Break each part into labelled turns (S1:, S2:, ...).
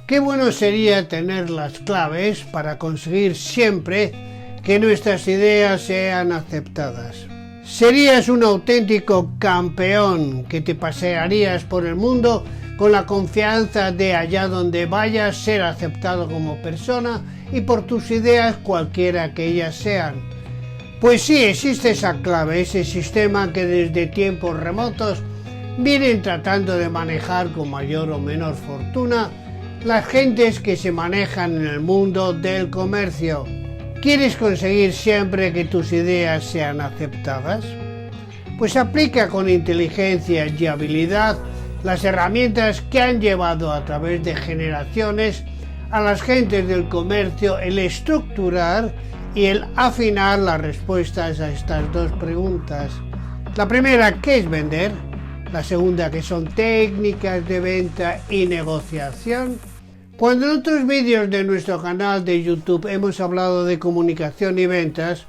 S1: Qué bueno sería tener las claves para conseguir siempre que nuestras ideas sean aceptadas. Serías un auténtico campeón que te pasearías por el mundo con la confianza de allá donde vayas ser aceptado como persona y por tus ideas cualquiera que ellas sean. Pues sí, existe esa clave, ese sistema que desde tiempos remotos vienen tratando de manejar con mayor o menor fortuna las gentes que se manejan en el mundo del comercio. ¿Quieres conseguir siempre que tus ideas sean aceptadas? Pues aplica con inteligencia y habilidad las herramientas que han llevado a través de generaciones a las gentes del comercio el estructurar y el afinar las respuestas a estas dos preguntas. La primera, ¿qué es vender? La segunda, ¿qué son técnicas de venta y negociación? Cuando en otros vídeos de nuestro canal de YouTube hemos hablado de comunicación y ventas,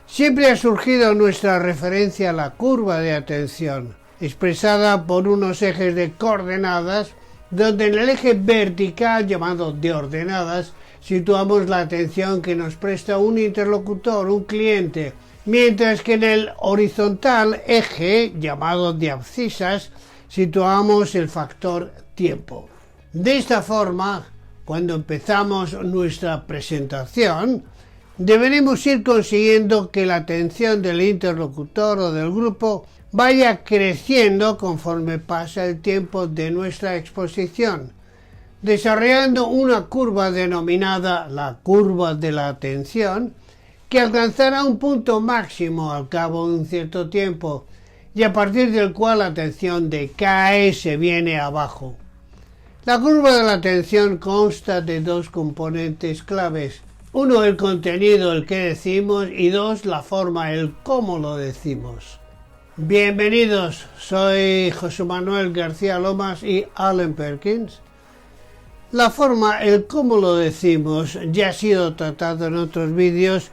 S1: siempre ha surgido nuestra referencia a la curva de atención, expresada por unos ejes de coordenadas, donde en el eje vertical, llamado de ordenadas, situamos la atención que nos presta un interlocutor, un cliente, mientras que en el horizontal eje, llamado de abscisas, situamos el factor tiempo. De esta forma, cuando empezamos nuestra presentación, deberemos ir consiguiendo que la atención del interlocutor o del grupo vaya creciendo conforme pasa el tiempo de nuestra exposición, desarrollando una curva denominada la curva de la atención, que alcanzará un punto máximo al cabo de un cierto tiempo y a partir del cual la atención decae, se viene abajo. La curva de la atención consta de dos componentes claves. Uno, el contenido, el que decimos, y dos, la forma, el cómo lo decimos. Bienvenidos, soy José Manuel García Lomas y Allen Perkins. La forma, el cómo lo decimos, ya ha sido tratado en otros vídeos,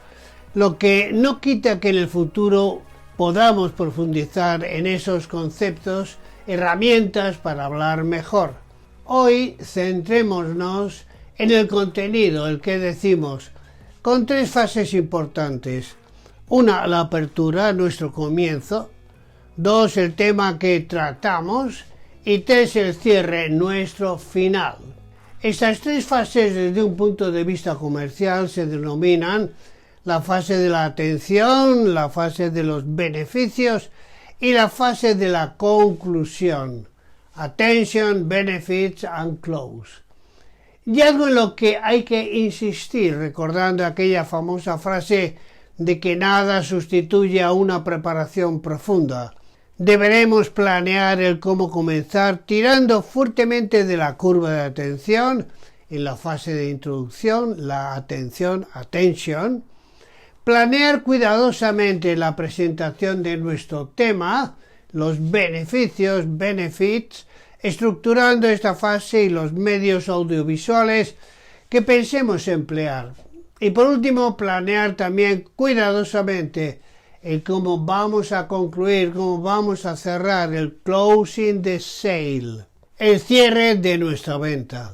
S1: lo que no quita que en el futuro podamos profundizar en esos conceptos, herramientas para hablar mejor. Hoy centrémonos en el contenido, el que decimos, con tres fases importantes. Una, la apertura, nuestro comienzo. Dos, el tema que tratamos. Y tres, el cierre, nuestro final. Estas tres fases desde un punto de vista comercial se denominan la fase de la atención, la fase de los beneficios y la fase de la conclusión. Attention, benefits and close. Y algo en lo que hay que insistir, recordando aquella famosa frase de que nada sustituye a una preparación profunda. Deberemos planear el cómo comenzar tirando fuertemente de la curva de atención en la fase de introducción, la atención, attention. Planear cuidadosamente la presentación de nuestro tema, los beneficios, benefits, estructurando esta fase y los medios audiovisuales que pensemos emplear. Y por último, planear también cuidadosamente el cómo vamos a concluir, cómo vamos a cerrar el closing the sale, el cierre de nuestra venta.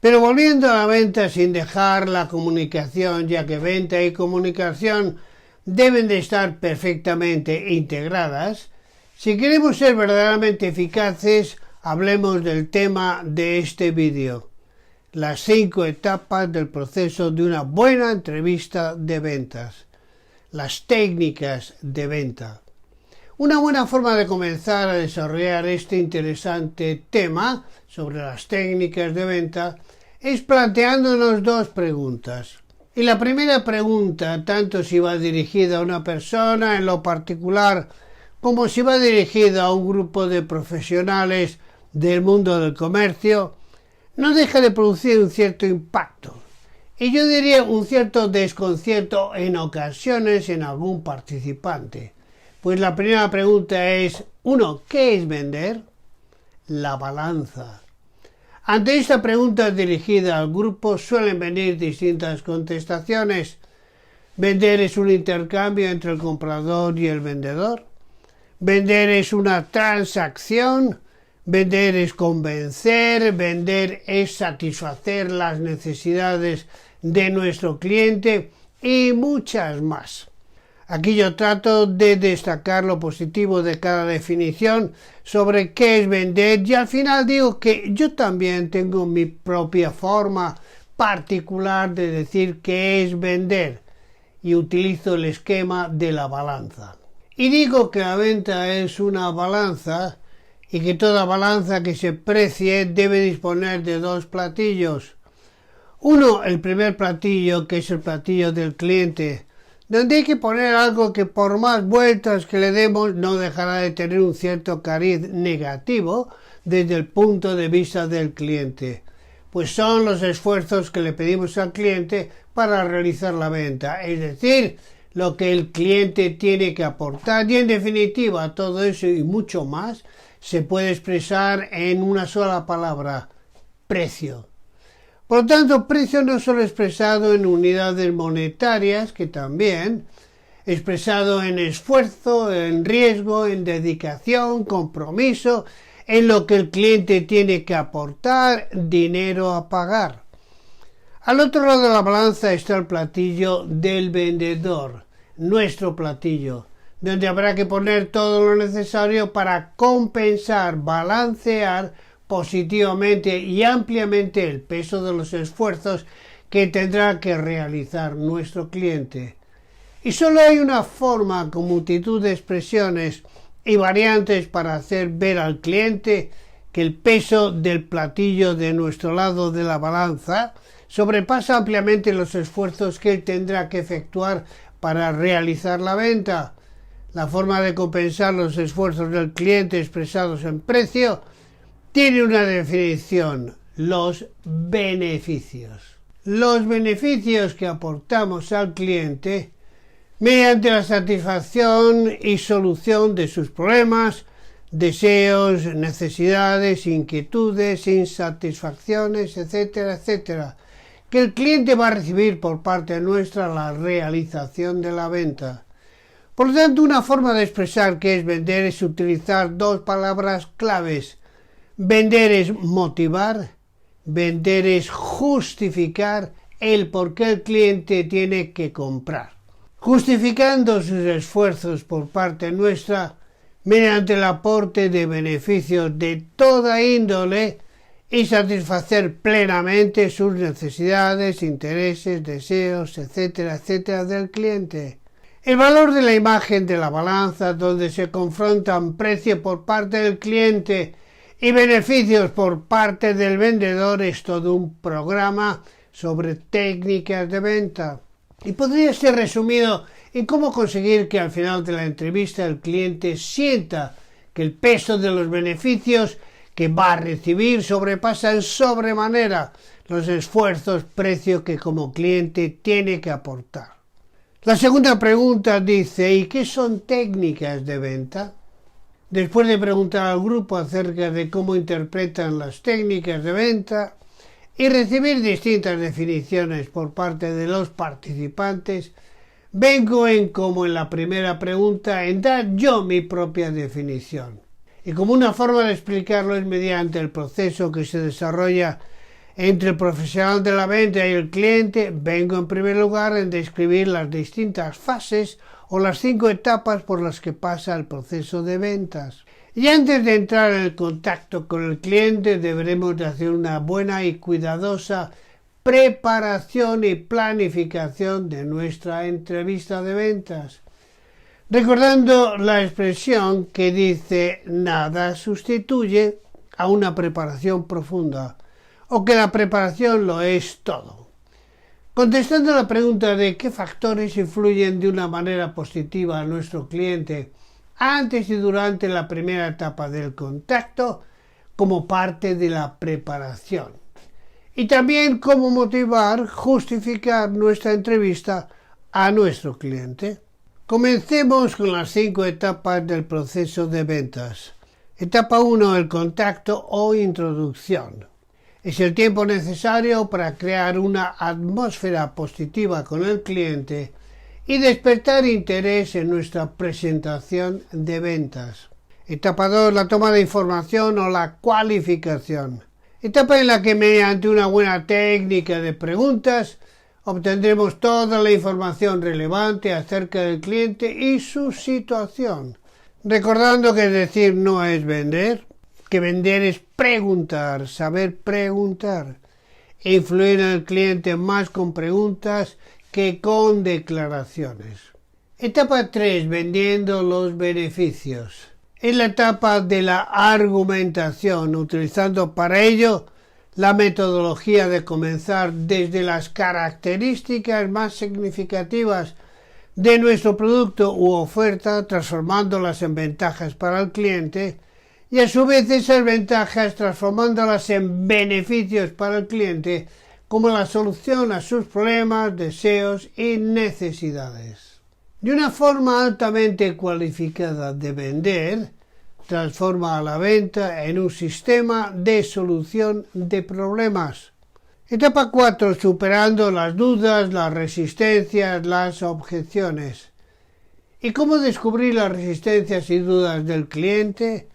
S1: Pero volviendo a la venta sin dejar la comunicación, ya que venta y comunicación deben de estar perfectamente integradas, si queremos ser verdaderamente eficaces, hablemos del tema de este vídeo, las 5 etapas del proceso de una buena entrevista de ventas, las técnicas de venta. Una buena forma de comenzar a desarrollar este interesante tema sobre las técnicas de venta es planteándonos dos preguntas. Y la primera pregunta, tanto si va dirigida a una persona en lo particular como si va dirigida a un grupo de profesionales del mundo del comercio, no deja de producir un cierto impacto. Y yo diría un cierto desconcierto en ocasiones en algún participante. Pues la primera pregunta es, 1. ¿Qué es vender? La balanza. Ante esta pregunta dirigida al grupo suelen venir distintas contestaciones. ¿Vender es un intercambio entre el comprador y el vendedor? ¿Vender es una transacción? Vender es convencer, vender es satisfacer las necesidades de nuestro cliente y muchas más. Aquí yo trato de destacar lo positivo de cada definición sobre qué es vender y al final digo que yo también tengo mi propia forma particular de decir qué es vender y utilizo el esquema de la balanza. Y digo que la venta es una balanza y que toda balanza que se precie debe disponer de dos platillos. Uno, el primer platillo, que es el platillo del cliente, donde hay que poner algo que por más vueltas que le demos no dejará de tener un cierto cariz negativo desde el punto de vista del cliente, pues son los esfuerzos que le pedimos al cliente para realizar la venta, es decir, lo que el cliente tiene que aportar y en definitiva todo eso y mucho más se puede expresar en una sola palabra: precio. Por lo tanto, precio no solo expresado en unidades monetarias, que también, expresado en esfuerzo, en riesgo, en dedicación, compromiso, en lo que el cliente tiene que aportar, dinero a pagar. Al otro lado de la balanza está el platillo del vendedor, nuestro platillo, donde habrá que poner todo lo necesario para compensar, balancear positivamente y ampliamente el peso de los esfuerzos que tendrá que realizar nuestro cliente. Y solo hay una forma con multitud de expresiones y variantes para hacer ver al cliente que el peso del platillo de nuestro lado de la balanza sobrepasa ampliamente los esfuerzos que él tendrá que efectuar para realizar la venta. La forma de compensar los esfuerzos del cliente expresados en precio tiene una definición: los beneficios. Los beneficios que aportamos al cliente mediante la satisfacción y solución de sus problemas, deseos, necesidades, inquietudes, insatisfacciones, etcétera, etcétera, que el cliente va a recibir por parte nuestra la realización de la venta. Por lo tanto, una forma de expresar qué es vender es utilizar dos palabras claves. Vender es motivar, vender es justificar el por qué el cliente tiene que comprar. Justificando sus esfuerzos por parte nuestra mediante el aporte de beneficios de toda índole y satisfacer plenamente sus necesidades, intereses, deseos, etcétera, etcétera del cliente. El valor de la imagen de la balanza, donde se confrontan precio por parte del cliente y beneficios por parte del vendedor, es todo un programa sobre técnicas de venta. Y podría ser resumido en cómo conseguir que al final de la entrevista el cliente sienta que el peso de los beneficios que va a recibir sobrepasa en sobremanera los esfuerzos precio que como cliente tiene que aportar. La segunda pregunta dice: ¿y qué son técnicas de venta? Después de preguntar al grupo acerca de cómo interpretan las técnicas de venta y recibir distintas definiciones por parte de los participantes, vengo como en la primera pregunta en dar yo mi propia definición. Y como una forma de explicarlo es mediante el proceso que se desarrolla entre el profesional de la venta y el cliente, vengo en primer lugar en describir las distintas fases o las 5 etapas por las que pasa el proceso de ventas. Y antes de entrar en el contacto con el cliente deberemos de hacer una buena y cuidadosa preparación y planificación de nuestra entrevista de ventas. Recordando la expresión que dice: nada sustituye a una preparación profunda, o que la preparación lo es todo. Contestando a la pregunta de qué factores influyen de una manera positiva a nuestro cliente antes y durante la primera etapa del contacto como parte de la preparación. Y también cómo motivar, justificar nuestra entrevista a nuestro cliente. Comencemos con las 5 etapas del proceso de ventas. Etapa 1, el contacto o introducción. Es el tiempo necesario para crear una atmósfera positiva con el cliente y despertar interés en nuestra presentación de ventas. Etapa 2, la toma de información o la cualificación. Etapa en la que mediante una buena técnica de preguntas obtendremos toda la información relevante acerca del cliente y su situación. Recordando que decir no es vender, que vender es preguntar, saber preguntar e influir en el cliente más con preguntas que con declaraciones. Etapa 3, vendiendo los beneficios. Es la etapa de la argumentación, utilizando para ello la metodología de comenzar desde las características más significativas de nuestro producto u oferta, transformándolas en ventajas para el cliente y a su vez esas ventajas transformándolas en beneficios para el cliente como la solución a sus problemas, deseos y necesidades. De una forma altamente cualificada de vender, transforma a la venta en un sistema de solución de problemas. Etapa 4. Superando las dudas, las resistencias, las objeciones. ¿Y cómo descubrir las resistencias y dudas del cliente?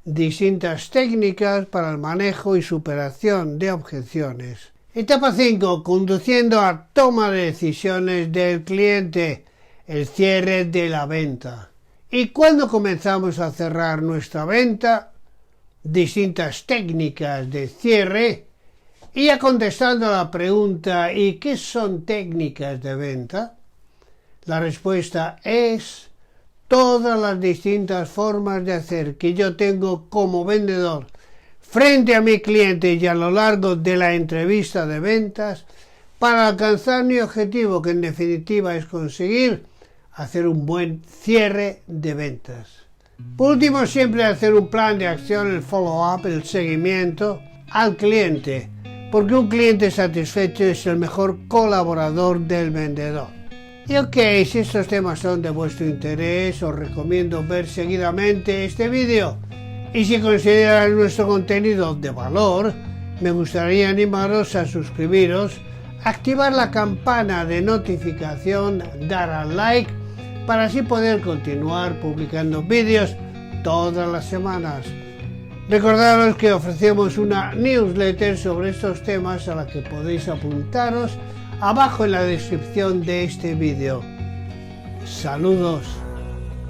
S1: Distintas técnicas para el manejo y superación de objeciones. Etapa 5. Conduciendo a toma de decisiones del cliente. El cierre de la venta. ¿Y cuándo comenzamos a cerrar nuestra venta? Distintas técnicas de cierre. Y ya contestando a la pregunta ¿y qué son técnicas de venta? La respuesta es todas las distintas formas de hacer que yo tengo como vendedor frente a mi cliente y a lo largo de la entrevista de ventas para alcanzar mi objetivo, que en definitiva es conseguir hacer un buen cierre de ventas. Por último, siempre hacer un plan de acción, el follow-up, el seguimiento al cliente, porque un cliente satisfecho es el mejor colaborador del vendedor. Y ok, si estos temas son de vuestro interés, os recomiendo ver seguidamente este vídeo. Y si consideran nuestro contenido de valor, me gustaría animaros a suscribiros, activar la campana de notificación, dar al like, para así poder continuar publicando vídeos todas las semanas. Recordaros que ofrecemos una newsletter sobre estos temas a la que podéis apuntaros abajo en la descripción de este vídeo. Saludos.